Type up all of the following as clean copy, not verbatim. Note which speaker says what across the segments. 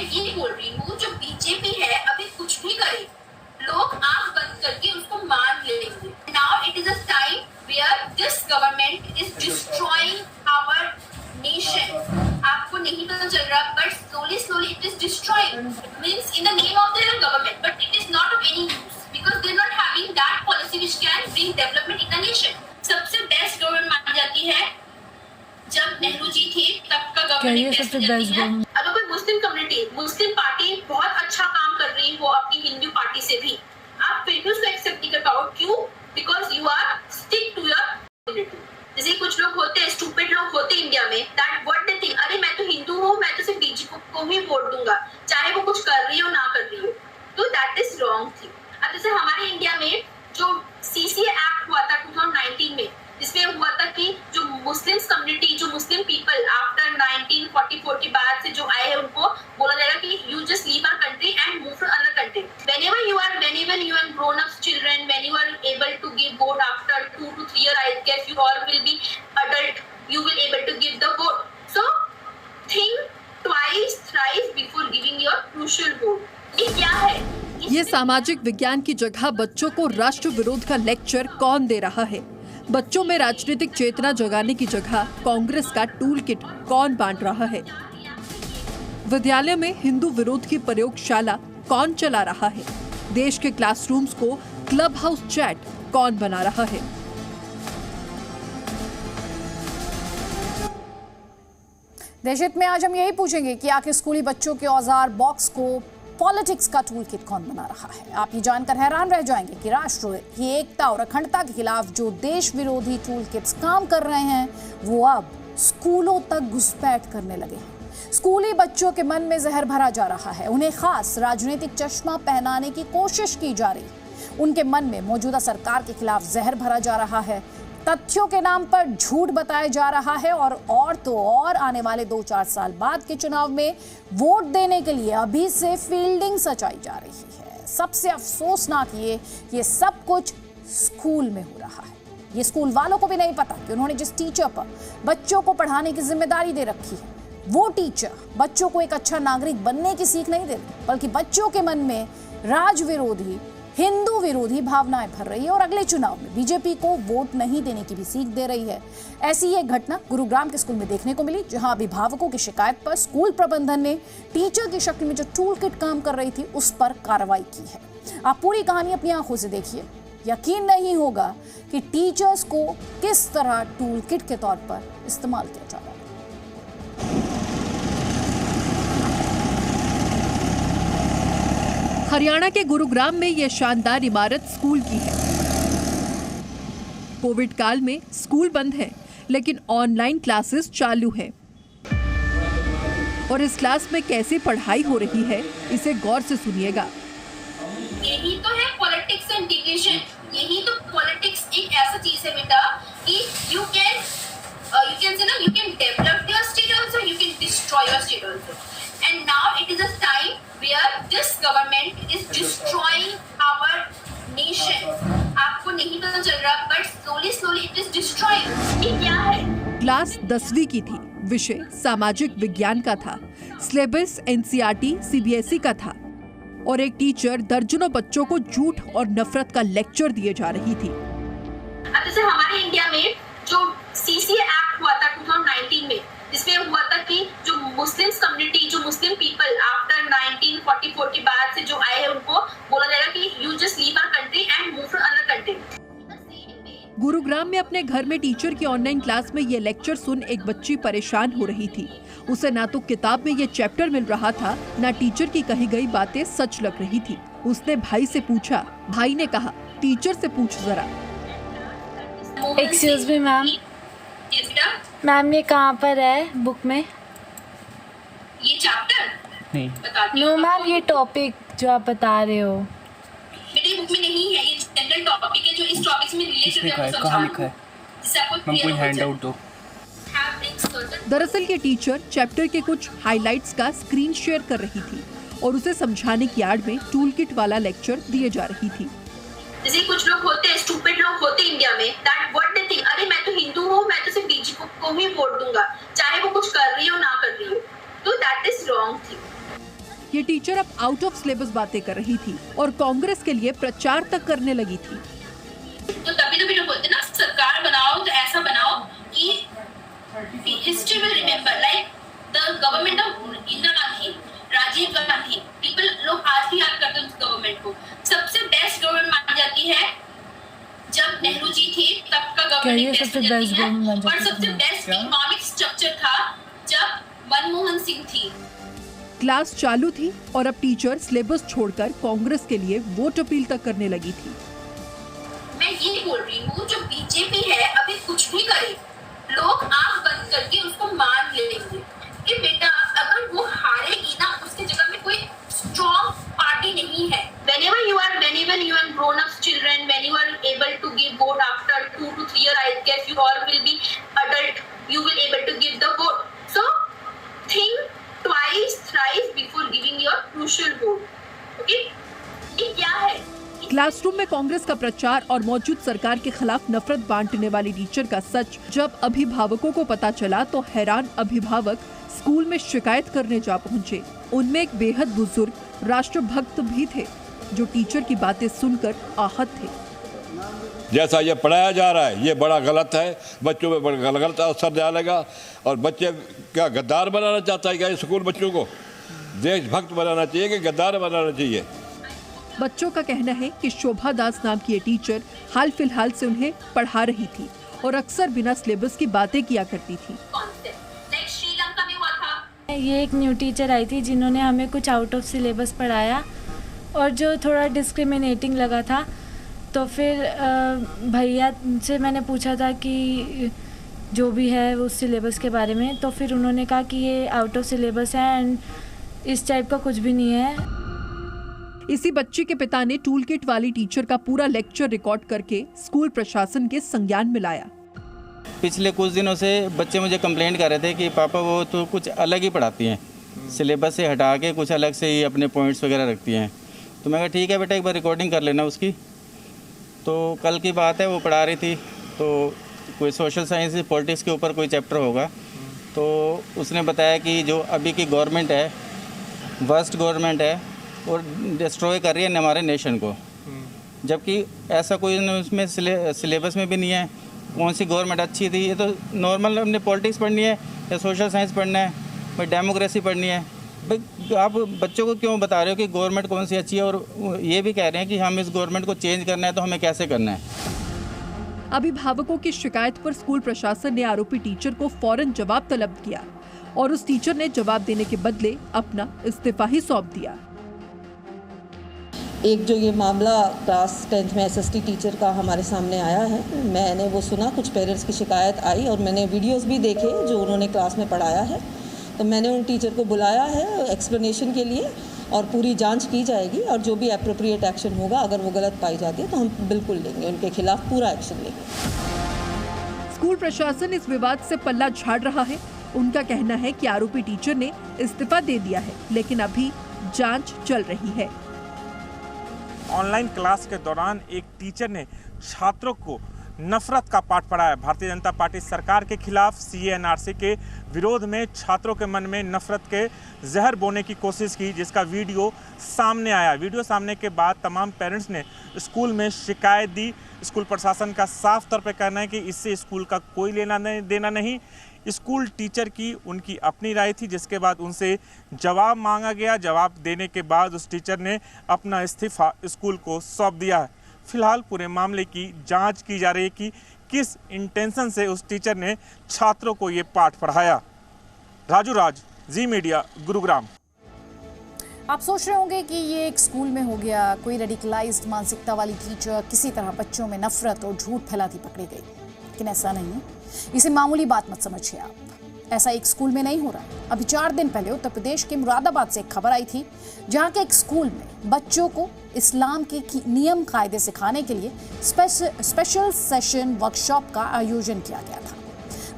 Speaker 1: मैं ये बोल रही हूँ, जो बीजेपी है अभी कुछ भी करे, लोग आंख बंद करके उसको मान लेंगे। Now it is a time where this government is destroying our nation. आपको नहीं पता चल रहा, but slowly it is destroying, means in the name of their government, but it is not of any use because they are not having that policy which can bring development in the nation. सबसे best government मानी जाती है जब नेहरू जी थे, तब का government best जाती है। अगर कोई मुस्लिम कम्युनिटी, मुस्लिम पार्टी बहुत अच्छा काम कर रही हो अपनी हिंदू पार्टी से भी, आप फिर भी उसको एक्सेप्ट नहीं कर पाओ। क्यों? Because you are stick to your community. जैसे कुछ लोग होते हैं, स्टूपिड लोग होते हैं इंडिया में, दैट व्हाट दे थिंक, अरे मैं तो हिंदू हूँ, मैं तो सिर्फ बीजेपी को ही वोट दूंगा, चाहे वो कुछ कर रही हो ना कर रही हो। तो दैट इज रॉन्ग थिंग। अब जैसे हमारे इंडिया में जो सीसीए एक्ट हुआ था 2019 में, जिसमें हुआ था कि जो मुस्लिम्स कम्युनिटी, जो मुस्लिम पीपल आफ्टर 1944 के बाद से जो आए हैं, उनको बोला जाएगा कि you just leave our country and move to other country. whenever you are grown up children, when you are able to give vote after 2 to 3 years, I guess you all will be adult, you will able to give the vote. So think twice thrice before giving your crucial vote। ये क्या है?
Speaker 2: ये सामाजिक विज्ञान की जगह बच्चों को राष्ट्र विरोध का लेक्चर कौन दे रहा है? बच्चों में राजनीतिक चेतना जगाने की जगह कांग्रेस का टूल किट कौन बांट रहा है? विद्यालय में हिंदू विरोध की प्रयोगशाला कौन चला रहा है? देश के क्लासरूम्स को क्लब हाउस चैट कौन बना रहा है?
Speaker 3: देशहित में आज हम यही पूछेंगे कि आखिर स्कूली बच्चों के औजार बॉक्स को पॉलिटिक्स का टूल किट कौन बना रहा है। आप ये जानकर हैरान रह जाएंगे कि राष्ट्र की एकता और अखंडता के खिलाफ जो देश विरोधी टूल किट्स काम कर रहे हैं, वो अब स्कूलों तक घुसपैठ करने लगे हैं। स्कूली बच्चों के मन में जहर भरा जा रहा है, उन्हें खास राजनीतिक चश्मा पहनाने की कोशिश की जा रही है। उनके मन में मौजूदा सरकार के खिलाफ जहर भरा जा रहा है, तथ्यों के नाम पर झूठ बताया जा रहा है और तो और आने वाले 2-4 साल बाद के चुनाव में वोट देने के लिए अभी से फील्डिंग सजाई जा रही है। सबसे अफसोसनाक ये सब कुछ स्कूल में हो रहा है। ये स्कूल वालों को भी नहीं पता कि उन्होंने जिस टीचर पर बच्चों को पढ़ाने की जिम्मेदारी दे रखी है, वो टीचर बच्चों को एक अच्छा नागरिक बनने की सीख नहीं दे रही, बल्कि बच्चों के मन में राज विरोधी, हिंदू विरोधी भावनाएं भर रही है और अगले चुनाव में बीजेपी को वोट नहीं देने की भी सीख दे रही है। ऐसी एक घटना गुरुग्राम के स्कूल में देखने को मिली, जहां अभिभावकों की शिकायत पर स्कूल प्रबंधन ने टीचर की शक्ल में जो टूल किट काम कर रही थी, उस पर कार्रवाई की है। आप पूरी कहानी अपनी आंखों से देखिए, यकीन नहीं होगा कि टीचर्स को किस तरह टूल किट के तौर पर इस्तेमाल किया जा रहा है।
Speaker 2: हरियाणा के गुरुग्राम में यह शानदार इमारत स्कूल की है। कोविड काल में स्कूल बंद है, लेकिन ऑनलाइन क्लासेस चालू हैं। और इस क्लास में कैसे पढ़ाई हो रही है, इसे गौर से सुनिएगा।
Speaker 1: यही तो है पॉलिटिक्स एंड डिविजन। यही तो पॉलिटिक्स एक ऐसा चीज है बेटा कि you can develop your state also, you can destroy your state also. And now it is a time where this government is destroying our nation. आपको नहीं पता चल रहा, but slowly it is destroying. ये क्या है?
Speaker 2: क्लास 10वीं की थी, विषय सामाजिक विज्ञान का था, सिलेबस एनसीईआरटी सीबीएसई का था और एक टीचर दर्जनों बच्चों को झूठ और नफरत का लेक्चर दिए जा रही थी।
Speaker 1: अब जैसे हमारे इंडिया में जो सीसीए एक्ट हुआ था 2019 में, जिसमें हुआ था कि जो मुस्लिम्स कम्युनिटी, जो मुस्लिम पीपल आफ्टर 1944 के बाद से जो आए हैं, उनको बोला जाएगा कि you just leave our country and move to other country.
Speaker 2: Gurugram में अपने घर में टीचर की ऑनलाइन क्लास में ये लेक्चर सुन एक बच्ची परेशान हो रही थी। उसे ना तो किताब में ये चैप्टर मिल रहा था, ना टीचर की कही गई बातें सच लग रही थी। उसने भाई से पूछा, भाई ने कहा टीचर से पूछ जरा।
Speaker 4: एक्सक्यूज मी मैम, मैम ये कहाँ पर है बुक में?
Speaker 1: ये चैप्टर
Speaker 4: नहीं, नो मैम ये टॉपिक जो आप बता रहे हो
Speaker 1: बेटे बुक में नहीं है। ये जनरल टॉपिक है जो इस टॉपिक में रिलेटेड है।
Speaker 5: कहाँ लिखा है? हम कोई हैंड आउट दो।
Speaker 2: दरअसल ये टीचर चैप्टर के कुछ हाइलाइट्स का स्क्रीन शेयर कर रही थी और उसे समझाने की आड़ में टूल किट वाला लेक्चर दिए जा रही थी।
Speaker 1: जैसे कुछ लोग होते हैं, स्टूपिड लोग होते हैं इंडिया में, दैट व्हाट दे थिंक, अरे मैं तो हिंदू हूँ, मैं तो सिर्फ बीजेपी को ही वोट दूंगा, चाहे वो कुछ कर रही हो ना कर रही हो। तो दैट इज रॉन्ग थिंग।
Speaker 2: ये टीचर अब आउट ऑफ सिलेबस बातें कर रही थी और कांग्रेस के लिए प्रचार तक करने लगी थी।
Speaker 1: तो तभी जो बोलते ना, सरकार बनाओ तो ऐसा बनाओ कि history will remember, like the government of Indira Gandhi, Rajiv Gandhi, लोग आज भी याद करते हैं उस गवर्नमेंट को। सबसे बेस्ट गवर्नमेंट मानी जाती है जब नेहरू जी थे, तब का गवर्नमेंट सबसे बेस्ट गवर्नमेंट, और सबसे बेस्ट इकोनॉमिक स्ट्रक्चर था जब मनमोहन सिंह थी।
Speaker 2: क्लास चालू थी और अब टीचर सिलेबस छोड़कर कांग्रेस के लिए वोट अपील तक करने लगी थी।
Speaker 1: मैं ये बोल रही हूँ, जो बीजेपी है अभी कुछ भी करे, लोग आंख बंद करके उसको मान लेंगे कि बेटा अगर वो हारेगी ना, उसकी जगह में कोई स्ट्रॉन्ग पार्टी नहीं है। Whenever you are grown up children, when you are able to give vote after 2 to 3 years, I guess you all will be adult, you will able to give the vote. So think twice, thrice before giving your crucial vote. Okay? ये क्या है?
Speaker 2: Classroom में कांग्रेस का प्रचार और मौजूद सरकार के खिलाफ नफरत बांटने वाली टीचर का सच जब अभिभावकों को पता चला तो हैरान अभिभावक स्कूल में शिकायत करने जा पहुंचे। उनमें एक बेहद बुजुर्ग राष्ट्रभक्त भी थे जो टीचर की बातें सुनकर आहत थे।
Speaker 6: जैसा ये पढ़ाया जा रहा है ये बड़ा गलत है, बच्चों में बड़ा गलत असर डालेगा और बच्चे क्या गद्दार बनाना चाहता है क्या स्कूल? बच्चों को देशभक्त बनाना चाहिए कि गद्दार बनाना चाहिए?
Speaker 2: बच्चों का कहना है कि शोभा दास नाम की ये टीचर हाल फिलहाल से उन्हें पढ़ा रही थी और अक्सर बिना सिलेबस की बातें किया करती थी।
Speaker 4: ये एक न्यू टीचर आई थी जिन्होंने हमें कुछ आउट ऑफ सिलेबस पढ़ाया और जो थोड़ा डिस्क्रिमिनेटिंग लगा था, तो फिर भैया से मैंने पूछा था कि जो भी है उस सिलेबस के बारे में, तो फिर उन्होंने कहा कि ये आउट ऑफ सिलेबस है एंड इस टाइप का कुछ भी नहीं है।
Speaker 2: इसी बच्ची के पिता ने टूल किट वाली टीचर का पूरा लेक्चर रिकॉर्ड करके स्कूल प्रशासन के संज्ञान में लाया।
Speaker 7: पिछले कुछ दिनों से बच्चे मुझे कंप्लेंट कर रहे थे कि पापा वो तो कुछ अलग ही पढ़ाती हैं, सिलेबस से हटा के कुछ अलग से ही अपने पॉइंट्स वगैरह रखती हैं। तो मैं कहा ठीक है बेटा, एक बार रिकॉर्डिंग कर लेना उसकी। तो कल की बात है, वो पढ़ा रही थी तो कोई सोशल साइंस पॉलिटिक्स के ऊपर कोई चैप्टर होगा, तो उसने बताया कि जो अभी की गवर्नमेंट है वर्स्ट गवर्नमेंट है और डिस्ट्रॉय कर रही है हमारे नेशन को, जबकि ऐसा कोई उसमें सिलेबस में भी नहीं है। कौन सी गवर्नमेंट अच्छी थी? ये तो नॉर्मल हमने पॉलिटिक्स पढ़नी है या सोशल साइंस पढ़ना है, भाई डेमोक्रेसी पढ़नी है। भाई आप बच्चों को क्यों बता रहे हो कि गवर्नमेंट कौन सी अच्छी है और ये भी कह रहे हैं कि हम इस गवर्नमेंट को चेंज करना है, तो हमें कैसे करना है?
Speaker 2: अभिभावकों की शिकायत पर स्कूल प्रशासन ने आरोपी टीचर को फौरन जवाब तलब किया और उस टीचर ने जवाब देने के बदले अपना इस्तीफा ही सौंप दिया।
Speaker 8: एक जो ये मामला क्लास 10th में SST टीचर का हमारे सामने आया है, मैंने वो सुना, कुछ पेरेंट्स की शिकायत आई और मैंने वीडियोस भी देखे जो उन्होंने क्लास में पढ़ाया है। तो मैंने उन टीचर को बुलाया है एक्सप्लेनेशन के लिए और पूरी जांच की जाएगी और जो भी एप्रोप्रिएट एक्शन होगा, अगर वो गलत पाई जाती है तो हम बिल्कुल लेंगे, उनके खिलाफ पूरा एक्शन लेंगे।
Speaker 2: स्कूल प्रशासन इस विवाद से पल्ला झाड़ रहा है। उनका कहना है कि आरोपी टीचर ने इस्तीफा दे दिया है, लेकिन अभी जांच चल रही है।
Speaker 9: ऑनलाइन क्लास के दौरान एक टीचर ने छात्रों को नफरत का पाठ पढ़ाया। भारतीय जनता पार्टी सरकार के खिलाफ CA NRC के विरोध में छात्रों के मन में नफरत के जहर बोने की कोशिश की, जिसका वीडियो सामने आया। वीडियो सामने के बाद तमाम पेरेंट्स ने स्कूल में शिकायत दी। स्कूल प्रशासन का साफ तौर पे कहना है कि इससे स्कूल का कोई लेना देना नहीं। स्कूल टीचर की उनकी अपनी राय थी, जिसके बाद उनसे जवाब मांगा गया। जवाब देने के बाद उस टीचर ने अपना इस्तीफा स्कूल को सौंप दिया है। फिलहाल पूरे मामले की जांच की जा रही है कि किस इंटेंशन से उस टीचर ने छात्रों को ये पाठ पढ़ाया। राजू राज, जी मीडिया, गुरुग्राम।
Speaker 3: आप सोच रहे होंगे कि ये एक स्कूल में हो गया, कोई रेडिकलाइज्ड मानसिकता वाली टीचर किसी तरह बच्चों में नफरत और झूठ फैलाती पकड़ी गई, लेकिन ऐसा नहीं है। इसे मामूली बात मत समझिए आप, ऐसा एक स्कूल में नहीं हो रहा। अभी 4 दिन पहले उत्तर प्रदेश के मुरादाबाद से एक खबर आई थी, जहां के एक स्कूल में बच्चों को इस्लाम के नियम कायदे सिखाने के लिए स्पेशल सेशन वर्कशॉप का आयोजन किया गया था।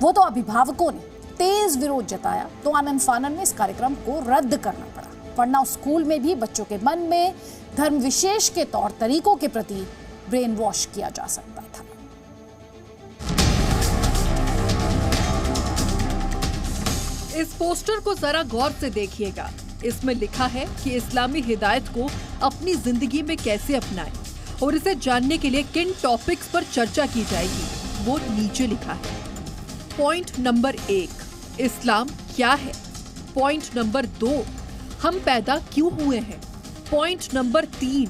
Speaker 3: वो तो अभिभावकों ने तेज विरोध जताया तो आनन फानन में इस कार्यक्रम को रद्द करना पड़ा, वरना स्कूल में भी बच्चों के मन में धर्म विशेष के तौर तरीकों के प्रति ब्रेन वॉश किया जा सकता था।
Speaker 2: इस पोस्टर को जरा गौर से देखिएगा। इसमें लिखा है कि इस्लामी हिदायत को अपनी जिंदगी में कैसे अपनाएं और इसे जानने के लिए किन टॉपिक्स पर चर्चा की जाएगी वो नीचे लिखा है। पॉइंट नंबर 1, इस्लाम क्या है। पॉइंट नंबर 2, हम पैदा क्यों हुए हैं। पॉइंट नंबर 3,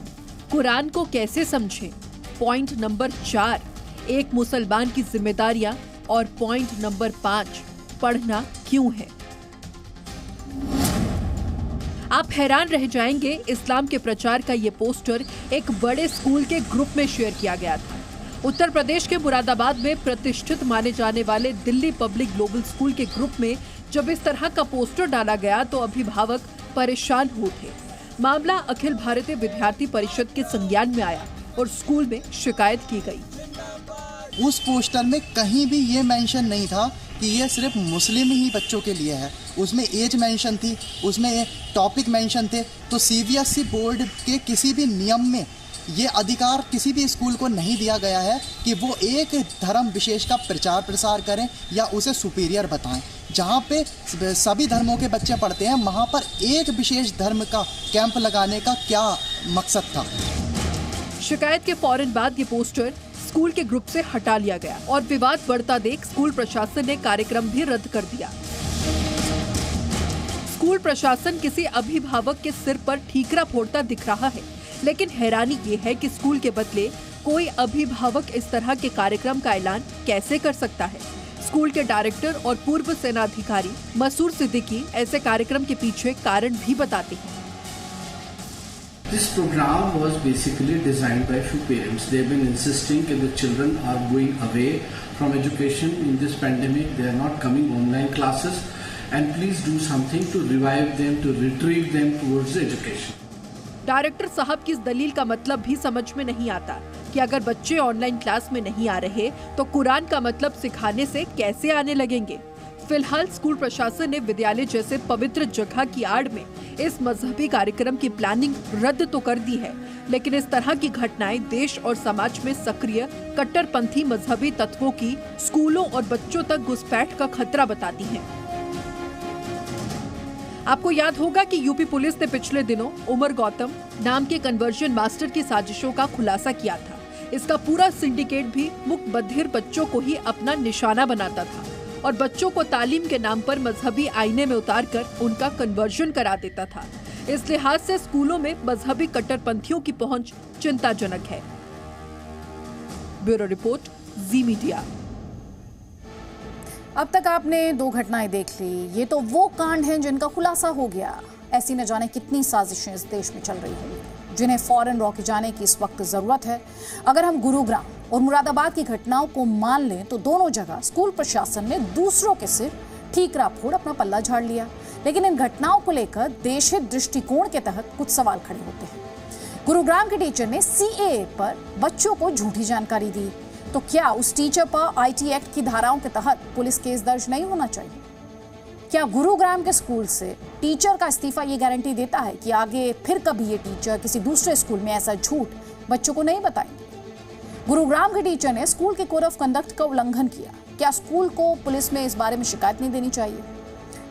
Speaker 2: कुरान को कैसे समझें। पॉइंट नंबर 4, एक मुसलमान की जिम्मेदारियां और पॉइंट नंबर 5, पढ़ना क्यों है। आप हैरान रह जाएंगे, इस्लाम के प्रचार का ये पोस्टर एक बड़े स्कूल के ग्रुप में शेयर किया गया था। उत्तर प्रदेश के मुरादाबाद में प्रतिष्ठित माने जाने वाले दिल्ली पब्लिक ग्लोबल स्कूल के ग्रुप में जब इस तरह का पोस्टर डाला गया तो अभिभावक परेशान हो थे। मामला अखिल भारतीय विद्यार्थी परिषद के संज्ञान में आया और स्कूल में शिकायत की गई।
Speaker 10: उस पोस्टर में कहीं भी ये मेंशन नहीं था कि ये सिर्फ मुस्लिम ही बच्चों के लिए है। उसमें एज मेंशन थी, उसमें टॉपिक मेंशन थे। तो सीबीएसई बोर्ड के किसी भी नियम में ये अधिकार किसी भी स्कूल को नहीं दिया गया है कि वो एक धर्म विशेष का प्रचार प्रसार करें या उसे सुपीरियर बताएं। जहाँ पे सभी धर्मों के बच्चे पढ़ते हैं वहाँ पर एक विशेष धर्म का कैंप लगाने का क्या मकसद था।
Speaker 2: शिकायत के फौरन बाद ये पोस्टर स्कूल के ग्रुप से हटा लिया गया और विवाद बढ़ता देख स्कूल प्रशासन ने कार्यक्रम भी रद्द कर दिया। स्कूल प्रशासन किसी अभिभावक के सिर पर ठीकरा फोड़ता दिख रहा है, लेकिन हैरानी ये है कि स्कूल के बदले कोई अभिभावक इस तरह के कार्यक्रम का ऐलान कैसे कर सकता है। स्कूल के डायरेक्टर और पूर्व सेनाधिकारी मसूर सिद्दीकी ऐसे कार्यक्रम के पीछे कारण भी बताते हैं।
Speaker 11: This program was basically designed by few parents. They've been insisting that the children are going away from education in this pandemic. They are not coming online classes, and please do something to revive them, to retrieve them towards education.
Speaker 2: Director साहब की इस दलील का मतलब भी समझ में नहीं आता कि अगर बच्चे ऑनलाइन क्लास में नहीं आ रहे तो कुरान का मतलब सिखाने से कैसे आने लगेंगे। फिलहाल स्कूल प्रशासन ने विद्यालय जैसे पवित्र जगह की आड़ में इस मजहबी कार्यक्रम की प्लानिंग रद्द तो कर दी है, लेकिन इस तरह की घटनाएं देश और समाज में सक्रिय कट्टरपंथी मजहबी तत्वों की स्कूलों और बच्चों तक घुसपैठ का खतरा बताती हैं। आपको याद होगा कि यूपी पुलिस ने पिछले दिनों उमर गौतम नाम के कन्वर्जन मास्टर की साजिशों का खुलासा किया था। इसका पूरा सिंडिकेट भी मुक्त बधिर बच्चों को ही अपना निशाना बनाता था और बच्चों को तालीम के नाम पर मजहबी आईने में उतारकर उनका कन्वर्जन करा देता था। इस लिहाज से स्कूलों में मजहबी कट्टरपंथियों की पहुंच चिंताजनक है। ब्यूरो रिपोर्ट, जी मीडिया।
Speaker 3: अब तक आपने 2 घटनाएं देख ली। ये तो वो कांड हैं जिनका खुलासा हो गया। ऐसी न जाने कितनी साजिशें इस देश में चल रही होंगी जिन्हें फौरन रोके जाने की इस वक्त जरूरत है। अगर हम गुरुग्राम और मुरादाबाद की घटनाओं को मान लें तो दोनों जगह स्कूल प्रशासन ने दूसरों के सिर ठीकरा फोड़ अपना पल्ला झाड़ लिया। लेकिन इन घटनाओं को लेकर देशहित दृष्टिकोण के तहत कुछ सवाल खड़े होते हैं। गुरुग्राम के टीचर ने सीएए पर बच्चों को झूठी जानकारी दी, तो क्या उस टीचर पर आईटी एक्ट की धाराओं के तहत पुलिस केस दर्ज नहीं होना चाहिए? क्या गुरुग्राम के स्कूल से टीचर का इस्तीफा ये गारंटी देता है कि आगे फिर कभी ये टीचर किसी दूसरे स्कूल में ऐसा झूठ बच्चों को नहीं बताएंगे? गुरुग्राम के टीचर ने स्कूल के कोड ऑफ कंडक्ट का उल्लंघन किया। क्या स्कूल को पुलिस में इस बारे में शिकायत नहीं देनी चाहिए?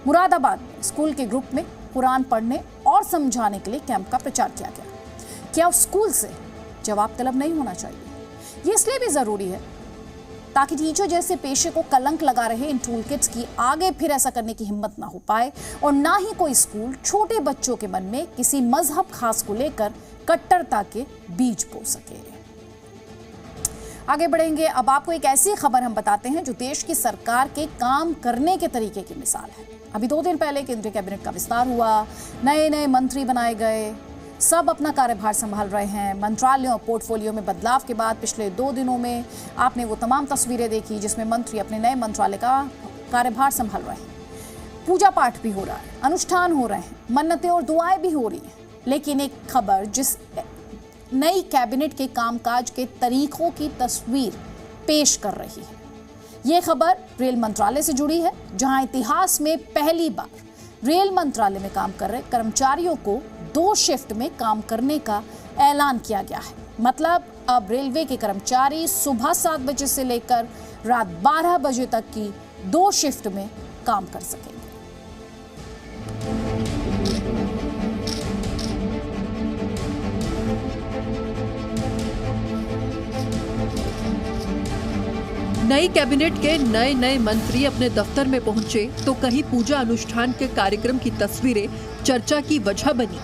Speaker 3: मुरादाबाद में स्कूल के ग्रुप में कुरान पढ़ने और समझाने के लिए कैंप का प्रचार किया गया। क्या उस स्कूल से जवाब तलब नहीं होना चाहिए? ये इसलिए भी जरूरी है ताकि टीचर जैसे पेशे को कलंक लगा रहे इन टूल किट्स की आगे फिर ऐसा करने की हिम्मत ना हो पाए और ना ही कोई स्कूल छोटे बच्चों के मन में किसी मजहब खास को लेकर कट्टरता के बीज बो सके। आगे बढ़ेंगे। अब आपको एक ऐसी खबर हम बताते हैं जो देश की सरकार के काम करने के तरीके की मिसाल है। अभी 2 दिन पहले केंद्रीय कैबिनेट का विस्तार हुआ, नए मंत्री बनाए गए, सब अपना कार्यभार संभाल रहे हैं। मंत्रालयों और पोर्टफोलियो में बदलाव के बाद पिछले 2 दिनों में आपने वो तमाम तस्वीरें देखी जिसमें मंत्री अपने नए मंत्रालय का कार्यभार संभाल रहे हैं। पूजा पाठ भी हो रहा है, अनुष्ठान हो रहे हैं, मन्नतें और दुआएं भी हो रही हैं। लेकिन एक खबर जिस नई कैबिनेट के कामकाज के तरीकों की तस्वीर पेश कर रही है, ये खबर रेल मंत्रालय से जुड़ी है, जहां इतिहास में पहली बार रेल मंत्रालय में काम कर रहे कर्मचारियों को 2 शिफ्ट में काम करने का ऐलान किया गया है। मतलब अब रेलवे के कर्मचारी सुबह 7 बजे से लेकर रात 12 बजे तक की 2 शिफ्ट में काम कर सकेंगे।
Speaker 2: नई कैबिनेट के नए मंत्री अपने दफ्तर में पहुंचे तो कहीं पूजा अनुष्ठान के कार्यक्रम की तस्वीरें चर्चा की वजह बनी।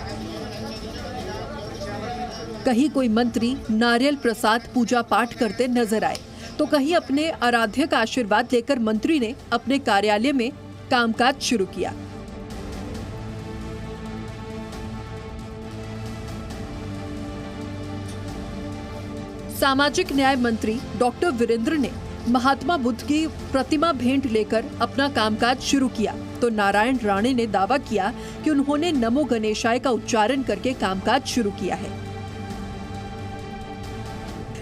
Speaker 2: कहीं कोई मंत्री नारियल प्रसाद पूजा पाठ करते नजर आए तो कहीं अपने आराध्य का आशीर्वाद लेकर मंत्री ने अपने कार्यालय में कामकाज शुरू किया। सामाजिक न्याय मंत्री डॉक्टर वीरेंद्र ने महात्मा बुद्ध की प्रतिमा भेंट लेकर अपना कामकाज शुरू किया तो नारायण राणे ने दावा किया कि उन्होंने नमो गणेशाय का उच्चारण करके कामकाज शुरू किया है।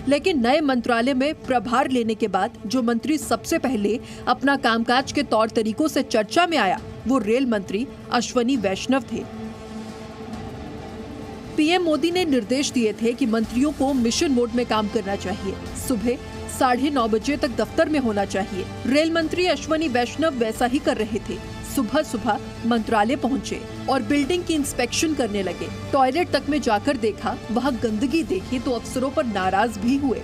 Speaker 2: लेकिन नए मंत्रालय में प्रभार लेने के बाद जो मंत्री सबसे पहले अपना कामकाज के तौर तरीकों से चर्चा में आया वो रेल मंत्री अश्वनी वैष्णव थे। पीएम मोदी ने निर्देश दिए थे कि मंत्रियों को मिशन मोड में काम करना चाहिए, सुबह 9:30 बजे तक दफ्तर में होना चाहिए। रेल मंत्री अश्वनी वैष्णव वैसा ही कर रहे थे। सुबह मंत्रालय पहुंचे और बिल्डिंग की इंस्पेक्शन करने लगे। टॉयलेट तक में जाकर देखा, वहां गंदगी देखी तो अफसरों पर नाराज भी हुए।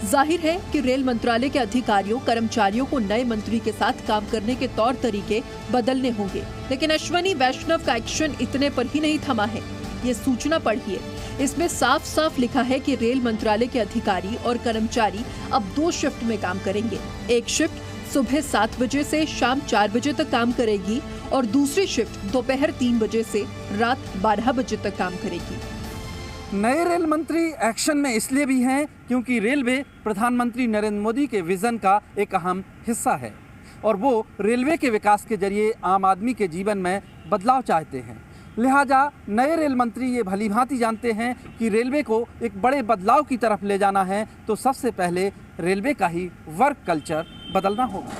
Speaker 2: जाहिर है कि रेल मंत्रालय के अधिकारियों कर्मचारियों को नए मंत्री के साथ काम करने के तौर तरीके बदलने होंगे। लेकिन अश्वनी वैष्णव का एक्शन इतने पर ही नहीं थमा है। ये सूचना पढ़िए, इसमें साफ साफ लिखा है कि रेल मंत्रालय के अधिकारी और कर्मचारी अब 2 शिफ्ट में काम करेंगे। एक शिफ्ट सुबह 7 बजे से शाम 4 बजे तक काम करेगी और दूसरी शिफ्ट दोपहर 3 बजे से रात 12 बजे तक काम करेगी।
Speaker 12: नए रेल मंत्री एक्शन में इसलिए भी हैं क्योंकि रेलवे प्रधानमंत्री नरेंद्र मोदी के विजन का एक अहम हिस्सा है और वो रेलवे के विकास के जरिए आम आदमी के जीवन में बदलाव चाहते हैं। लिहाजा नए रेल मंत्री ये भलीभांति जानते हैं कि रेलवे को एक बड़े बदलाव की तरफ ले जाना है तो सबसे पहले रेलवे का ही वर्क कल्चर बदलना होगा।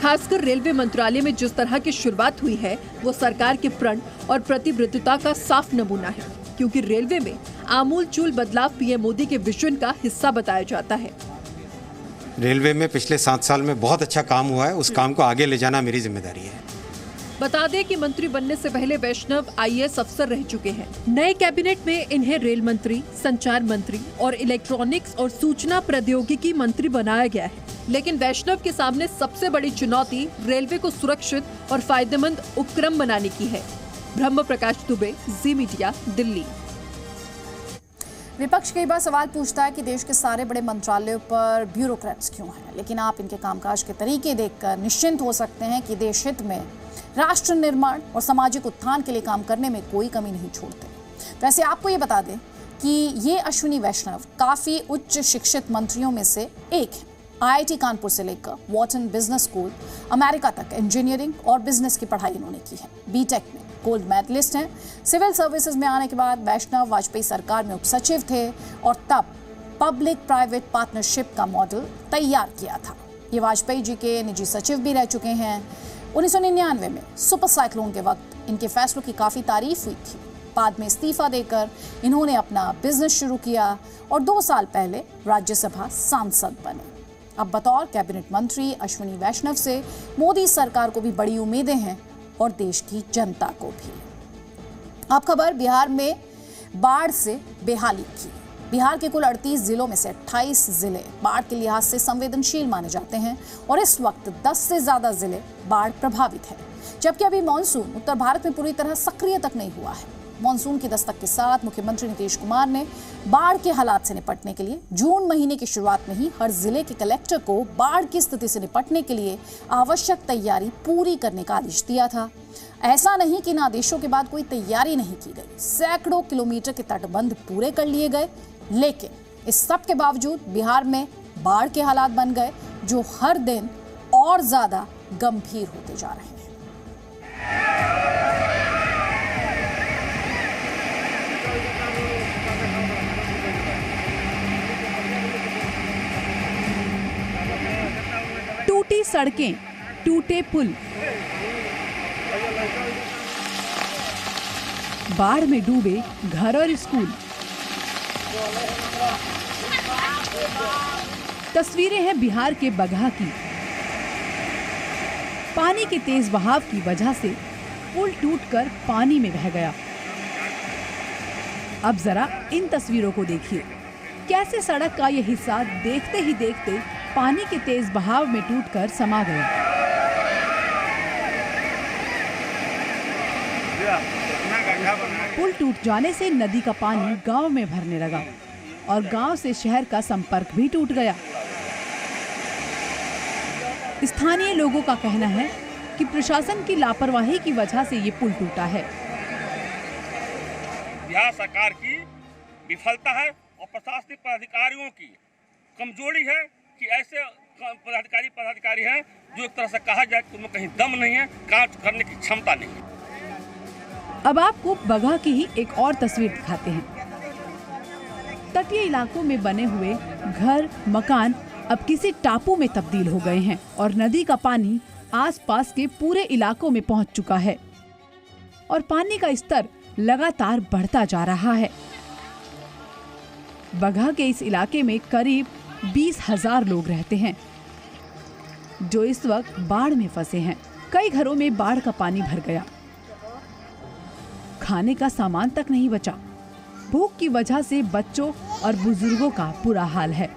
Speaker 2: खासकर रेलवे मंत्रालय में जिस तरह की शुरुआत हुई है वो सरकार के प्रण और प्रतिबद्धता का साफ नमूना है, क्योंकि रेलवे में आमूल चूल बदलाव पीएम मोदी के विजन का हिस्सा बताया जाता है।
Speaker 13: रेलवे में पिछले 7 साल में बहुत अच्छा काम हुआ है, उस काम को आगे ले जाना मेरी जिम्मेदारी है।
Speaker 2: बता दें कि मंत्री बनने से पहले वैष्णव आईएएस अफसर रह चुके हैं। नए कैबिनेट में इन्हें रेल मंत्री, संचार मंत्री और इलेक्ट्रॉनिक्स और सूचना प्रौद्योगिकी मंत्री बनाया गया है। लेकिन वैष्णव के सामने सबसे बड़ी चुनौती रेलवे को सुरक्षित और फायदेमंद उपक्रम बनाने की है। ब्रह्म प्रकाश दुबे, जी मीडिया, दिल्ली।
Speaker 3: विपक्ष कई बार सवाल पूछता है कि देश के सारे बड़े मंत्रालयों पर ब्यूरोक्रेट्स क्यों हैं, लेकिन आप इनके कामकाज के तरीके देखकर निश्चिंत हो सकते हैं कि देश हित में, राष्ट्र निर्माण और सामाजिक उत्थान के लिए काम करने में कोई कमी नहीं छोड़ते। वैसे आपको ये बता दें कि ये अश्विनी वैष्णव काफ़ी उच्च शिक्षित मंत्रियों में से एक हैं। IIT कानपुर से लेकर वॉटन बिजनेस स्कूल अमेरिका तक इंजीनियरिंग और बिजनेस की पढ़ाई इन्होंने की है। बीटेक में गोल्ड मेडलिस्ट हैं। सिविल सर्विसेज में आने के बाद वैष्णव वाजपेयी सरकार में उपसचिव थे और तब पब्लिक प्राइवेट पार्टनरशिप का मॉडल तैयार किया था। ये वाजपेयी जी के निजी सचिव भी रह चुके हैं। 1999 में सुपर साइक्लोन के वक्त इनके फैसलों की काफ़ी तारीफ हुई थी। बाद में इस्तीफा देकर इन्होंने अपना बिजनेस शुरू किया और 2 साल पहले राज्यसभा सांसद बने। अब बतौर कैबिनेट मंत्री अश्विनी वैष्णव से मोदी सरकार को भी बड़ी उम्मीदें हैं और देश की जनता को भी। अब खबर बिहार में बाढ़ से बेहाली की। बिहार के कुल 38 जिलों में से 28 जिले बाढ़ के लिहाज से संवेदनशील माने जाते हैं और इस वक्त 10 से ज्यादा जिले बाढ़ प्रभावित हैं। जबकि अभी मानसून उत्तर भारत में पूरी तरह सक्रिय तक नहीं हुआ है। मानसून की दस्तक के साथ मुख्यमंत्री नीतीश कुमार ने बाढ़ के हालात से निपटने के लिए जून महीने की शुरुआत में ही हर जिले के कलेक्टर को बाढ़ की स्थिति से निपटने के लिए आवश्यक तैयारी पूरी करने का आदेश दिया था। ऐसा नहीं कि इन आदेशों के बाद कोई तैयारी नहीं की गई। सैकड़ों किलोमीटर के तटबंध पूरे कर लिए गए, लेकिन इस सब के बावजूद बिहार में बाढ़ के हालात बन गए जो हर दिन और ज्यादा गंभीर होते जा रहे हैं।
Speaker 14: टूटी सड़कें, टूटे पुल, बाढ़ में डूबे घर और स्कूल। तस्वीरें हैं बिहार के बगहा की। पानी के तेज बहाव की वजह से पुल टूटकर पानी में बह गया। अब जरा इन तस्वीरों को देखिए, कैसे सड़क का यह हिस्सा देखते ही देखते पानी के तेज बहाव में टूटकर समा गया। पुल टूट जाने से नदी का पानी गांव में भरने लगा और गांव से शहर का संपर्क भी टूट गया। स्थानीय लोगों का कहना है कि प्रशासन की लापरवाही की वजह से ये पुल टूटा है।
Speaker 15: बिहार सरकार की विफलता है और प्रशासनिक पदाधिकारियों की कमजोरी है कि ऐसे पदाधिकारी हैं जो एक तरह से कहा जाए कि उनमें कहीं दम नहीं है, काम करने की क्षमता नहीं है।
Speaker 14: अब आपको बगहा की ही एक और तस्वीर दिखाते हैं। तटीय इलाकों में बने हुए घर मकान अब किसी टापू में तब्दील हो गए हैं और नदी का पानी आसपास के पूरे इलाकों में पहुंच चुका है और पानी का स्तर लगातार बढ़ता जा रहा है। बगहा के इस इलाके में करीब 20,000 लोग रहते हैं जो इस वक्त बाढ़ में फंसे हैं। कई घरों में बाढ़ का पानी भर गया, खाने का सामान तक नहीं बचा। भूख की वजह से बच्चों और बुजुर्गों का बुरा हाल है।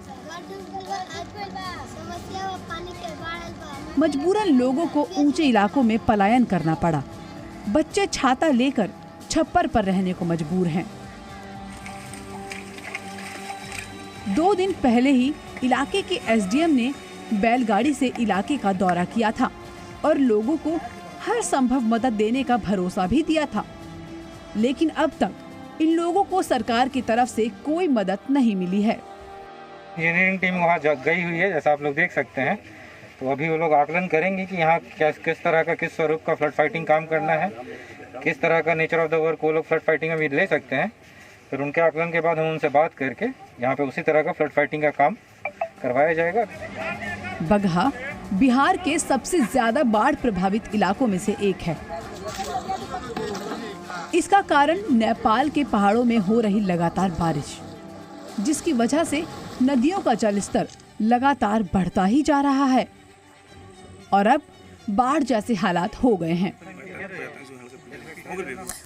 Speaker 14: मजबूरन लोगों को ऊंचे इलाकों में पलायन करना पड़ा। बच्चे छाता लेकर छप्पर पर रहने को मजबूर हैं। 2 दिन पहले ही इलाके के एसडीएम ने बैलगाड़ी से इलाके का दौरा किया था और लोगों को हर संभव मदद देने का भरोसा भी दिया था, लेकिन अब तक इन लोगों को सरकार की तरफ से कोई मदद नहीं मिली है।
Speaker 16: इंजीनियरिंग टीम वहाँ गई हुई है, जैसा आप लोग देख सकते हैं। तो अभी वो लोग आकलन करेंगे कि यहाँ किस तरह का, किस स्वरूप का फ्लड फाइटिंग काम करना है, किस तरह का नेचर ऑफ द वर्क वो लोग फ्लड फाइटिंग में भी ले सकते हैं। फिर उनके आकलन के बाद हम उनसे बात करके यहाँ पे उसी तरह का फ्लड फाइटिंग का काम करवाया जाएगा।
Speaker 14: बगहा बिहार के सबसे ज्यादा बाढ़ प्रभावित इलाकों में से एक है। इसका कारण नेपाल के पहाड़ों में हो रही लगातार बारिश, जिसकी वजह से नदियों का जलस्तर लगातार बढ़ता ही जा रहा है और अब बाढ़ जैसे हालात हो गए हैं।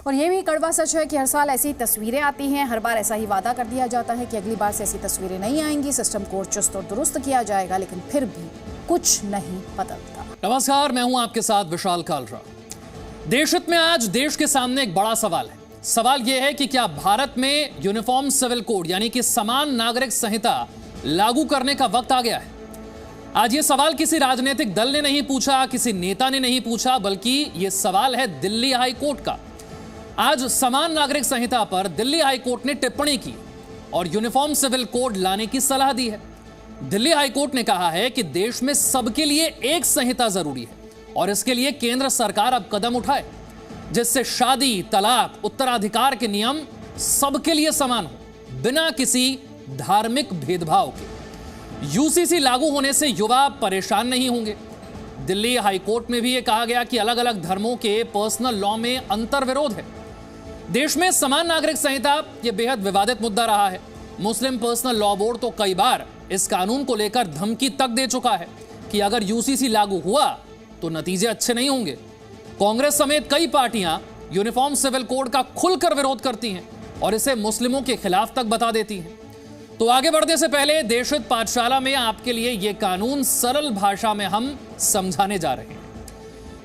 Speaker 3: और ये भी कड़वा सच है कि हर साल ऐसी तस्वीरें आती हैं। हर बार ऐसा ही वादा कर दिया जाता है कि अगली बार से ऐसी तस्वीरें नहीं आएंगी, सिस्टम को चुस्त और दुरुस्त किया जाएगा, लेकिन फिर भी कुछ नहीं बदलता।
Speaker 17: नमस्कार, मैं हूं आपके साथ विशाल कालरा। देश हित में आज देश के सामने एक बड़ा सवाल है। सवाल यह है कि क्या भारत में यूनिफॉर्म सिविल कोड यानी कि समान नागरिक संहिता लागू करने का वक्त आ गया है। आज ये सवाल किसी राजनीतिक दल ने नहीं पूछा, किसी नेता ने नहीं पूछा, बल्कि ये सवाल है दिल्ली हाई कोर्ट का। आज समान नागरिक संहिता पर दिल्ली हाई कोर्ट ने टिप्पणी की और यूनिफॉर्म सिविल कोड लाने की सलाह दी है। दिल्ली हाई कोर्ट ने कहा है कि देश में सबके लिए एक संहिता जरूरी है और इसके लिए केंद्र सरकार अब कदम उठाए जिससे शादी, तलाक, उत्तराधिकार के नियम सबके लिए समान हो, बिना किसी धार्मिक भेदभाव के। यूसीसी लागू होने से युवा परेशान नहीं होंगे। दिल्ली हाई कोर्ट में भी यह कहा गया कि अलग अलग धर्मों के पर्सनल लॉ में अंतर विरोध है। देश में समान नागरिक संहिता यह बेहद विवादित मुद्दा रहा है। मुस्लिम पर्सनल लॉ बोर्ड तो कई बार इस कानून को लेकर धमकी तक दे चुका है कि अगर यूसीसी लागू हुआ तो नतीजे अच्छे नहीं होंगे। कांग्रेस समेत कई पार्टियां यूनिफॉर्म सिविल कोड का खुलकर विरोध करती हैं और इसे मुस्लिमों के खिलाफ तक बता देती हैं। तो आगे बढ़ने से पहले देशहित पाठशाला में आपके लिए यह कानून सरल भाषा में हम समझाने जा रहे हैं।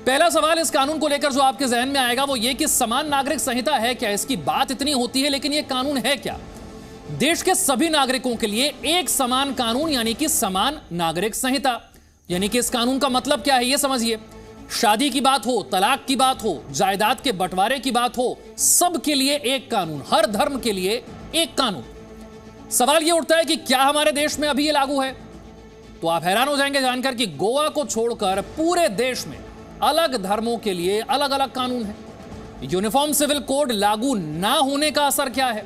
Speaker 17: पहला सवाल इस कानून को लेकर जो आपके जहन में आएगा वो ये कि समान नागरिक संहिता है क्या। इसकी बात इतनी होती है, लेकिन यह कानून है क्या। देश के सभी नागरिकों के लिए एक समान कानून यानी कि समान नागरिक संहिता। यानी कि इस कानून का मतलब क्या है ये समझिए। शादी की बात हो, तलाक की बात हो, जायदाद के बंटवारे की बात हो, सबके लिए एक कानून, हर धर्म के लिए एक कानून। सवाल यह उठता है कि क्या हमारे देश में अभी यह लागू है। तो आप हैरान हो जाएंगे जानकर कि गोवा को छोड़कर पूरे देश में अलग धर्मों के लिए अलग अलग कानून है। यूनिफॉर्म सिविल कोड लागू ना होने का असर क्या है।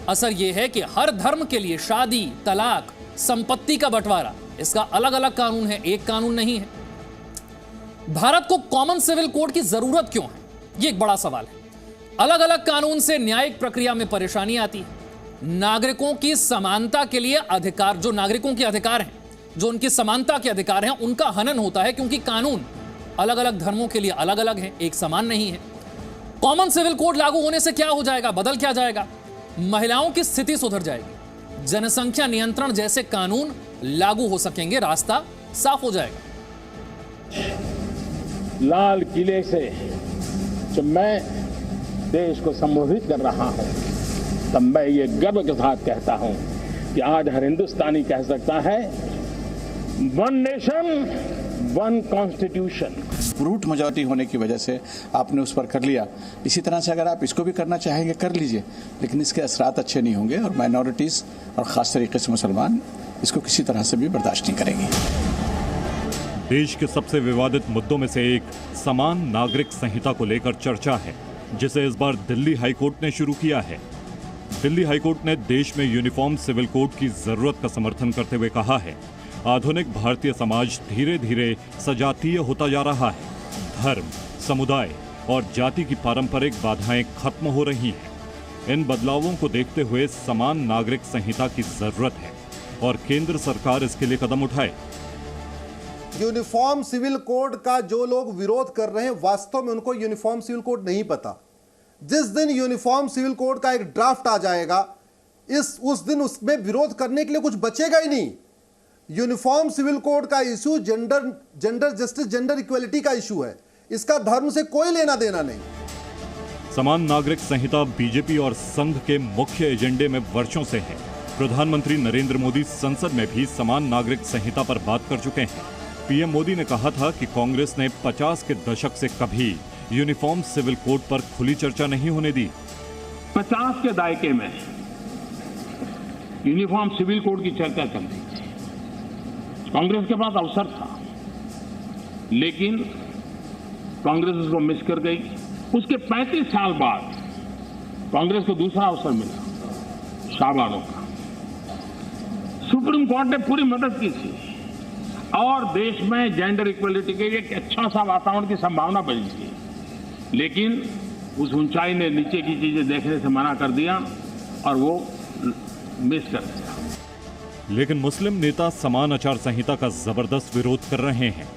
Speaker 17: असर यह है कि हर धर्म के लिए शादी, तलाक, संपत्ति का बंटवारा, इसका अलग अलग कानून है, एक कानून नहीं है। भारत को कॉमन सिविल कोड की जरूरत क्यों है, यह एक बड़ा सवाल है। अलग अलग कानून से न्यायिक प्रक्रिया में परेशानी आती है। नागरिकों की समानता के लिए अधिकार, जो नागरिकों के अधिकार हैं, जो उनकी समानता के अधिकार हैं, उनका हनन होता है क्योंकि कानून अलग अलग धर्मों के लिए अलग अलग हैं, एक समान नहीं है। कॉमन सिविल कोड लागू होने से क्या हो जाएगा, बदल क्या जाएगा। महिलाओं की स्थिति सुधर जाएगी। जनसंख्या नियंत्रण जैसे कानून लागू हो सकेंगे, रास्ता साफ हो जाएगा।
Speaker 18: लाल किले से जब मैं देश को संबोधित कर रहा हूं, तब मैं ये गर्व के साथ कहता हूं कि आज हर हिंदुस्तानी कह सकता है, one nation one constitution.
Speaker 19: Brute majority होने की वजह से आपने उस पर कर लिया। इसी तरह से अगर आप इसको भी करना चाहेंगे कर लीजिए, लेकिन इसके असरात अच्छे नहीं होंगे और माइनॉरिटीज़ और ख़ास तरीके से मुसलमान इसको किसी तरह से भी बर्दाश्त नहीं करेंगे।
Speaker 20: देश के सबसे विवादित मुद्दों में से एक समान नागरिक संहिता को लेकर चर्चा है, जिसे इस बार दिल्ली हाईकोर्ट ने शुरू किया है। दिल्ली हाईकोर्ट ने देश में यूनिफॉर्म सिविल कोड की जरूरत का समर्थन करते हुए कहा है, आधुनिक भारतीय समाज धीरे धीरे सजातीय होता जा रहा है। धर्म, समुदाय और जाति की पारंपरिक बाधाएं खत्म हो रही हैं। इन बदलावों को देखते हुए समान नागरिक संहिता की जरूरत है और केंद्र सरकार इसके लिए कदम उठाए।
Speaker 21: यूनिफॉर्म सिविल कोड का जो लोग विरोध कर रहे हैं, वास्तव में उनको यूनिफॉर्म सिविल कोड नहीं पता। जिस दिन यूनिफॉर्म सिविल कोड का एक ड्राफ्ट आ जाएगा, उस दिन उसमें विरोध करने के लिए कुछ बचेगा ही नहीं। यूनिफॉर्म सिविल कोड का issue gender justice, gender equality का इशू है। इसका धर्म से कोई लेना देना नहीं।
Speaker 20: समान नागरिक संहिता बीजेपी और संघ के मुख्य एजेंडे में वर्षों से है। प्रधानमंत्री नरेंद्र मोदी संसद में भी समान नागरिक संहिता पर बात कर चुके हैं। पीएम मोदी ने कहा था कि कांग्रेस ने 50 के दशक से कभी यूनिफॉर्म सिविल कोड पर खुली चर्चा नहीं होने दी।
Speaker 18: 50 के दायके में यूनिफॉर्म सिविल कोड की चर्चा चल रही थी। कांग्रेस के पास अवसर था, लेकिन कांग्रेस उसको मिस कर गई। उसके 35 साल बाद कांग्रेस को दूसरा अवसर मिला शाहबानों का। सुप्रीम कोर्ट ने पूरी मदद की थी और देश में जेंडर इक्वलिटी के एक अच्छा सा वातावरण की संभावना बनी थी, लेकिन उस ऊंचाई ने नीचे की चीजें देखने से मना कर दिया और वो मिस कर दिया।
Speaker 20: लेकिन मुस्लिम नेता समान आचार संहिता का जबरदस्त विरोध कर रहे हैं।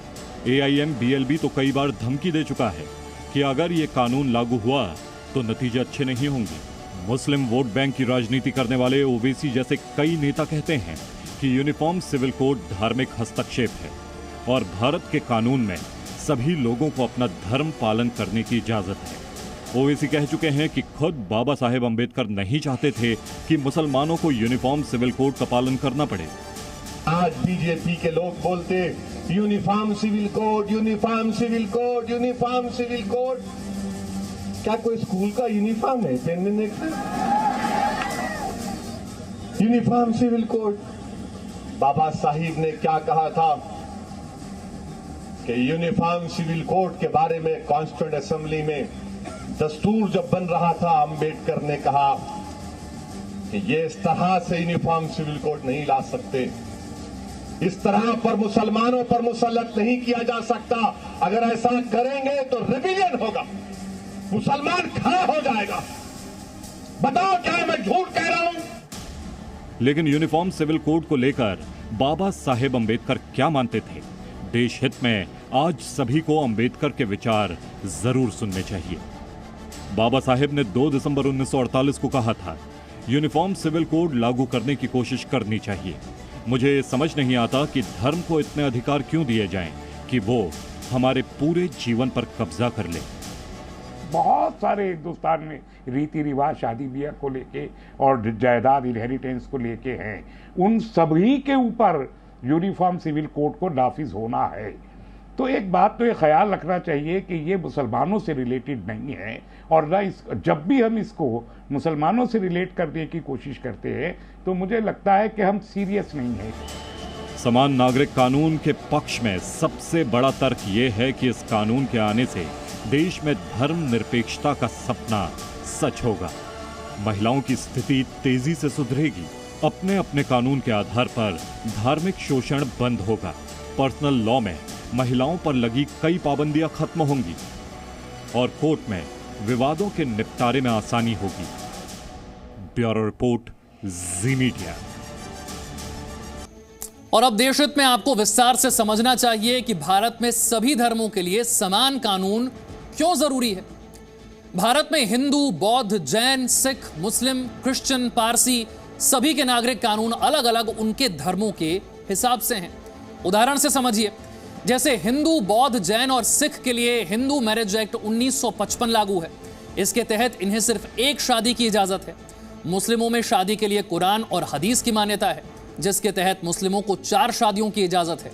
Speaker 20: AIM-BLB तो कई बार धमकी दे चुका है कि अगर ये कानून लागू हुआ तो नतीजे अच्छे नहीं होंगे। मुस्लिम वोट बैंक की राजनीति करने वाले ओवैसी जैसे कई नेता कहते हैं कि यूनिफॉर्म सिविल कोड धार्मिक हस्तक्षेप है और भारत के कानून में सभी लोगों को अपना धर्म पालन करने की इजाजत है। ओवैसी कह चुके हैं कि खुद बाबा साहेब अंबेडकर नहीं चाहते थे कि मुसलमानों को यूनिफॉर्म सिविल कोड का पालन करना पड़े।
Speaker 22: आज बीजेपी के लोग बोलते uniform civil code, uniform civil code, uniform civil code. क्या कोई स्कूल का यूनिफॉर्म है पहनने का? Uniform civil code. Baba Saheb ने क्या कहा था कि यूनिफॉर्म सिविल कोड के बारे में कॉन्स्टिट्यूएंट असेंबली में दस्तूर जब बन रहा था, अंबेडकर ने कहा कि ये इस तरह से यूनिफॉर्म सिविल कोड नहीं ला सकते, इस तरह पर मुसलमानों पर मुसल्लत नहीं किया जा सकता। अगर ऐसा करेंगे तो रेबिलियन होगा, मुसलमान खड़ा हो जाएगा। बताओ क्या मैं झूठ कह रहा हूं?
Speaker 20: लेकिन यूनिफॉर्म सिविल कोड को लेकर बाबा साहेब अंबेडकर क्या मानते थे? देश हित में आज सभी को अंबेडकर के विचार जरूर सुनने चाहिए। बाबा साहेब ने 2 दिसंबर 1948 को कहा था, यूनिफॉर्म सिविल कोड लागू करने की कोशिश करनी चाहिए। मुझे समझ नहीं आता कि धर्म को इतने अधिकार क्यों दिए जाएं कि वो हमारे पूरे जीवन पर कब्जा कर ले।
Speaker 18: बहुत सारे हिंदुस्तान में रीति रिवाज शादी ब्याह को लेके और जायदाद इनहेरिटेंस को लेके हैं, उन सभी के ऊपर यूनिफॉर्म सिविल कोड को नाफिज होना है। तो एक बात तो ये ख्याल रखना चाहिए कि ये मुसलमानों से रिलेटेड नहीं है, और ना जब भी हम इसको मुसलमानों से रिलेट करने की कोशिश करते हैं तो मुझे लगता है कि हम सीरियस नहीं हैं।
Speaker 20: समान नागरिक कानून के पक्ष में सबसे बड़ा तर्क ये है कि इस कानून के आने से देश में धर्म निरपेक्षता का सपना सच होगा। महिलाओं की स्थिति तेजी से सुधरेगी। अपने अपने कानून के आधार पर धार्मिक शोषण बंद होगा। पर्सनल लॉ में महिलाओं पर लगी कई पाबंदियां खत्म होंगी और कोर्ट में विवादों के निपटारे में आसानी होगी। ब्यूरो रिपोर्ट, जी मीडिया।
Speaker 17: और अब देश हित में आपको विस्तार से समझना चाहिए कि भारत में सभी धर्मों के लिए समान कानून क्यों जरूरी है। भारत में हिंदू, बौद्ध, जैन, सिख, मुस्लिम, क्रिश्चियन, पारसी सभी के नागरिक कानून अलग अलग उनके धर्मों के हिसाब से हैं। उदाहरण से समझिए, जैसे हिंदू, बौद्ध, जैन और सिख के लिए हिंदू मैरिज एक्ट 1955 लागू है। इसके तहत इन्हें सिर्फ एक शादी की इजाजत है। मुस्लिमों में शादी के लिए कुरान और हदीस की मान्यता है, जिसके तहत मुस्लिमों को 4 शादियों की इजाजत है।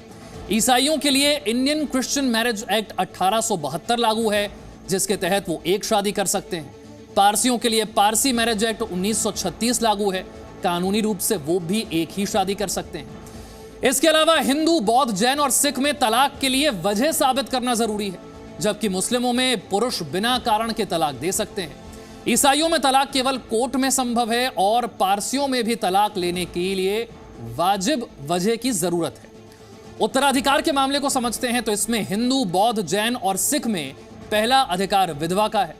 Speaker 17: ईसाइयों के लिए इंडियन क्रिश्चियन मैरिज एक्ट 1872 लागू है, जिसके तहत वो एक शादी कर सकते हैं। पारसियों के लिए पारसी मैरिज एक्ट 1936 लागू है, कानूनी रूप से वो भी एक ही शादी कर सकते हैं। इसके अलावा हिंदू, बौद्ध, जैन और सिख में तलाक के लिए वजह साबित करना जरूरी है, जबकि मुस्लिमों में पुरुष बिना कारण के तलाक दे सकते हैं। ईसाइयों में तलाक केवल कोर्ट में संभव है और पारसियों में भी तलाक लेने के लिए वाजिब वजह की जरूरत है। उत्तराधिकार के मामले को समझते हैं तो इसमें हिंदू, बौद्ध, जैन और सिख में पहला अधिकार विधवा का है,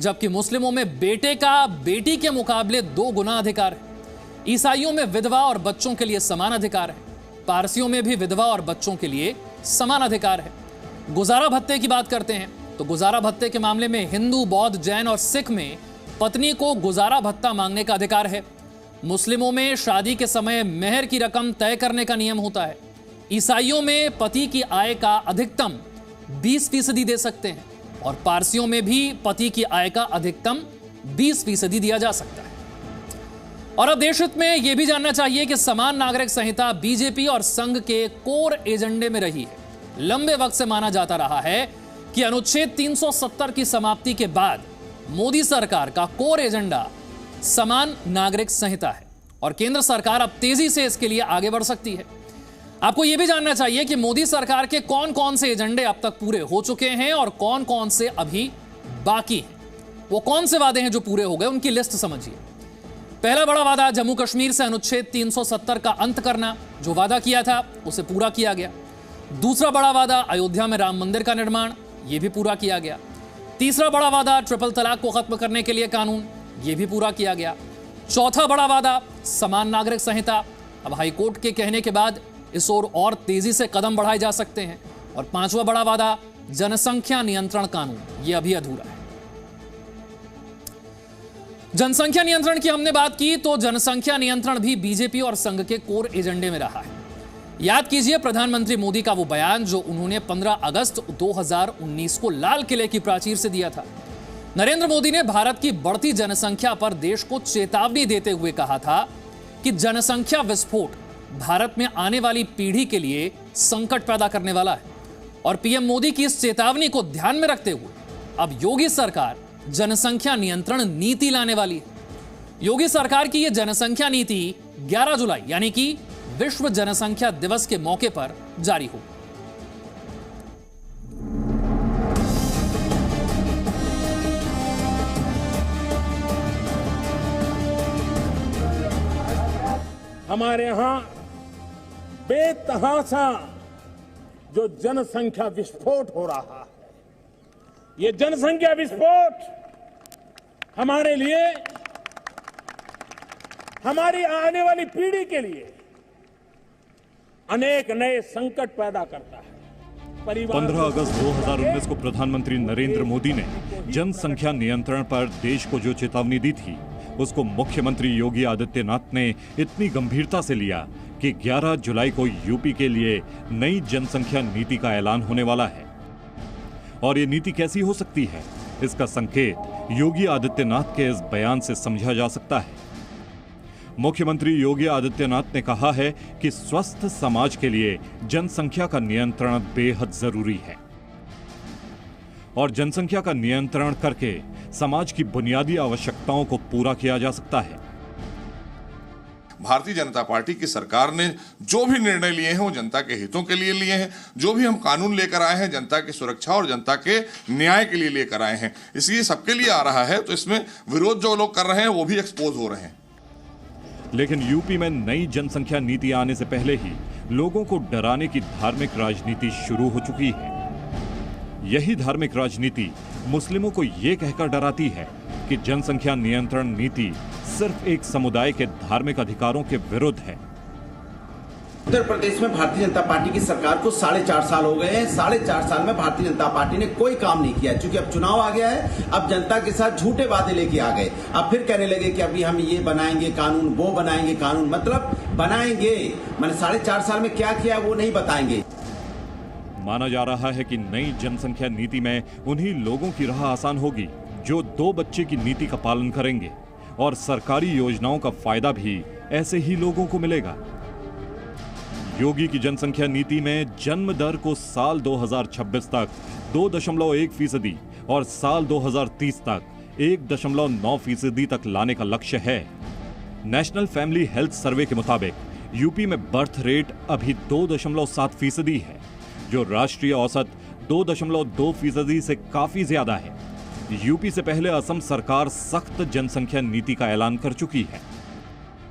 Speaker 17: जबकि मुस्लिमों में बेटे का बेटी के मुकाबले 2 गुना अधिकार है। ईसाइयों में विधवा और बच्चों के लिए समान अधिकार है। पारसियों में भी विधवा और बच्चों के लिए समान अधिकार है। गुजारा भत्ते की बात करते हैं तो गुजारा भत्ते के मामले में हिंदू, बौद्ध, जैन और सिख में पत्नी को गुजारा भत्ता मांगने का अधिकार है। मुस्लिमों में शादी के समय मेहर की रकम तय करने का नियम होता है। ईसाइयों में पति की आय का अधिकतम 20% दे सकते हैं और पारसियों में भी पति की आय का अधिकतम 20% दिया जा सकता है। और अब देश हित में यह भी जानना चाहिए कि समान नागरिक संहिता बीजेपी और संघ के कोर एजेंडे में रही है। लंबे वक्त से माना जाता रहा है कि अनुच्छेद 370 की समाप्ति के बाद मोदी सरकार का कोर एजेंडा समान नागरिक संहिता है और केंद्र सरकार अब तेजी से इसके लिए आगे बढ़ सकती है। आपको यह भी जानना चाहिए कि मोदी सरकार के कौन कौन से एजेंडे अब तक पूरे हो चुके हैं और कौन कौन से अभी बाकी हैं। वो कौन से वादे हैं जो पूरे हो गए, उनकी लिस्ट समझिए। पहला बड़ा वादा जम्मू कश्मीर से अनुच्छेद 370 का अंत करना, जो वादा किया था उसे पूरा किया गया। दूसरा बड़ा वादा अयोध्या में राम मंदिर का निर्माण, यह भी पूरा किया गया। तीसरा बड़ा वादा ट्रिपल तलाक को खत्म करने के लिए कानून, यह भी पूरा किया गया। चौथा बड़ा वादा समान नागरिक संहिता, अब हाईकोर्ट के कहने के बाद इस ओर और तेजी से कदम बढ़ाए जा सकते हैं। और पांचवा बड़ा वादा जनसंख्या नियंत्रण कानून, यह अभी अधूरा है। जनसंख्या नियंत्रण की हमने बात की तो जनसंख्या नियंत्रण भी बीजेपी और संघ के कोर एजेंडे में रहा है। याद कीजिए प्रधानमंत्री मोदी का वो बयान जो उन्होंने 15 अगस्त 2019 को लाल किले की प्राचीर से दिया था। नरेंद्र मोदी ने भारत की बढ़ती जनसंख्या पर देश को चेतावनी देते हुए कहा था कि जनसंख्या विस्फोट भारत में आने वाली पीढ़ी के लिए संकट पैदा करने वाला है। और पीएम मोदी की इस चेतावनी को ध्यान में रखते हुए अब योगी सरकार जनसंख्या नियंत्रण नीति लाने वाली है। योगी सरकार की यह जनसंख्या नीति 11 जुलाई यानी कि विश्व जनसंख्या दिवस के मौके पर जारी होगी।
Speaker 1: हमारे यहां बेतहाशा जो जनसंख्या विस्फोट हो रहा है, ये जनसंख्या विस्फोट हमारे लिए, हमारी आने वाली पीढ़ी के लिए अनेक नए संकट पैदा करता है।
Speaker 20: 15 अगस्त 2019 को प्रधानमंत्री नरेंद्र मोदी ने जनसंख्या नियंत्रण पर देश को जो चेतावनी दी थी, उसको मुख्यमंत्री योगी आदित्यनाथ ने इतनी गंभीरता से लिया कि 11 जुलाई को यूपी के लिए नई जनसंख्या नीति का ऐलान होने वाला है। और ये नीति कैसी हो सकती है, इसका संकेत योगी आदित्यनाथ के इस बयान से समझा जा सकता है। मुख्यमंत्री योगी आदित्यनाथ ने कहा है कि स्वस्थ समाज के लिए जनसंख्या का नियंत्रण बेहद जरूरी है और जनसंख्या का नियंत्रण करके समाज की बुनियादी आवश्यकताओं को पूरा किया जा सकता है।
Speaker 5: भारतीय जनता पार्टी की सरकार ने जो भी निर्णय लिए हैं वो जनता के हितों के लिए लिए हैं। जो भी हम कानून लेकर आए हैं जनता की सुरक्षा और जनता के न्याय के लिए लेकर आए हैं, इसलिए सबके लिए आ रहा है। तो इसमें विरोध जो लोग कर रहे हैं वो भी एक्सपोज हो रहे हैं।
Speaker 20: लेकिन यूपी में नई जनसंख्या नीति आने से पहले ही लोगों को डराने की धार्मिक राजनीति शुरू हो चुकी है। यही धार्मिक राजनीति मुस्लिमों को यह कहकर डराती है कि जनसंख्या नियंत्रण नीति सिर्फ एक समुदाय के धार्मिक अधिकारों के विरुद्ध है।
Speaker 4: उत्तर प्रदेश में भारतीय जनता पार्टी की सरकार को 4.5 साल हो गए हैं। 4.5 साल में भारतीय जनता पार्टी ने कोई काम नहीं किया, क्योंकि अब चुनाव आ गया है। अब जनता के साथ झूठे वादे लेके आ गए। अब फिर कहने लगे कि अभी हम ये बनाएंगे कानून, वो बनाएंगे कानून, मतलब बनाएंगे, मैंने 4.5 साल में क्या किया वो नहीं बताएंगे।
Speaker 20: माना जा रहा है कि नई जनसंख्या नीति में उन्हीं लोगों की राह आसान होगी जो 2 बच्चे की नीति का पालन करेंगे, और सरकारी योजनाओं का फायदा भी ऐसे ही लोगों को मिलेगा। योगी की जनसंख्या नीति में जन्म दर को साल 2026 तक 2.1% और साल 2030 तक 1.9% तक लाने का लक्ष्य है। नेशनल फैमिली हेल्थ सर्वे के मुताबिक यूपी में बर्थ रेट अभी 2.7% है, जो राष्ट्रीय औसत 2.2% से काफी ज्यादा है। यूपी से पहले असम सरकार सख्त जनसंख्या नीति का ऐलान कर चुकी है।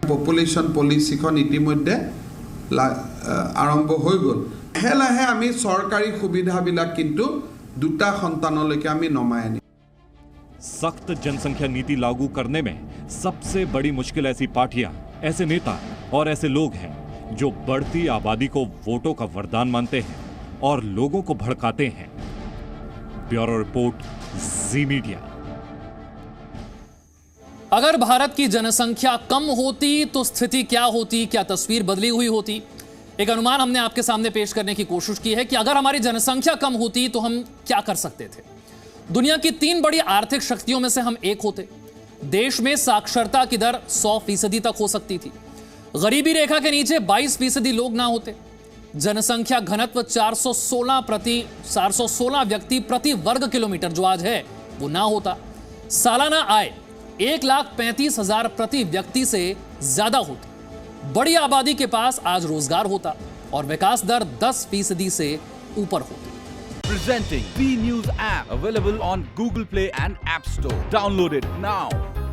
Speaker 6: पपुलेशन पॉलिसी इतिमध्ये आरम्भ हो गल। लाहे लाहे आमी सरकारी सुविधाबिलाक किन्तु 2टा सन्तानলৈকে आमी नमाय आनि।
Speaker 20: सख्त जनसंख्या नीति लागू करने में सबसे बड़ी मुश्किल ऐसी पार्टियां, ऐसे नेता और ऐसे लोग हैं जो बढ़ती आबादी को वोटों का वरदान मानते हैं और लोगों को भड़काते हैं। ब्यूरो रिपोर्ट, जी मीडिया।
Speaker 17: अगर भारत की जनसंख्या कम होती तो स्थिति क्या होती, क्या तस्वीर बदली हुई होती? एक अनुमान हमने आपके सामने पेश करने की कोशिश की है कि अगर हमारी जनसंख्या कम होती तो हम क्या कर सकते थे। दुनिया की 3 बड़ी आर्थिक शक्तियों में से हम एक होते। देश में साक्षरता की दर 100% तक हो सकती थी। गरीबी रेखा के नीचे 22% लोग ना होते। जनसंख्या घनत्व 416 व्यक्ति प्रति वर्ग किलोमीटर जो आज है वो ना होता। सालाना आय 1,35,000 प्रति व्यक्ति से ज्यादा होती। बड़ी आबादी के पास आज रोजगार होता और विकास दर 10% से ऊपर होती।
Speaker 23: Presenting B News app available on Google Play and App Store. Download it now.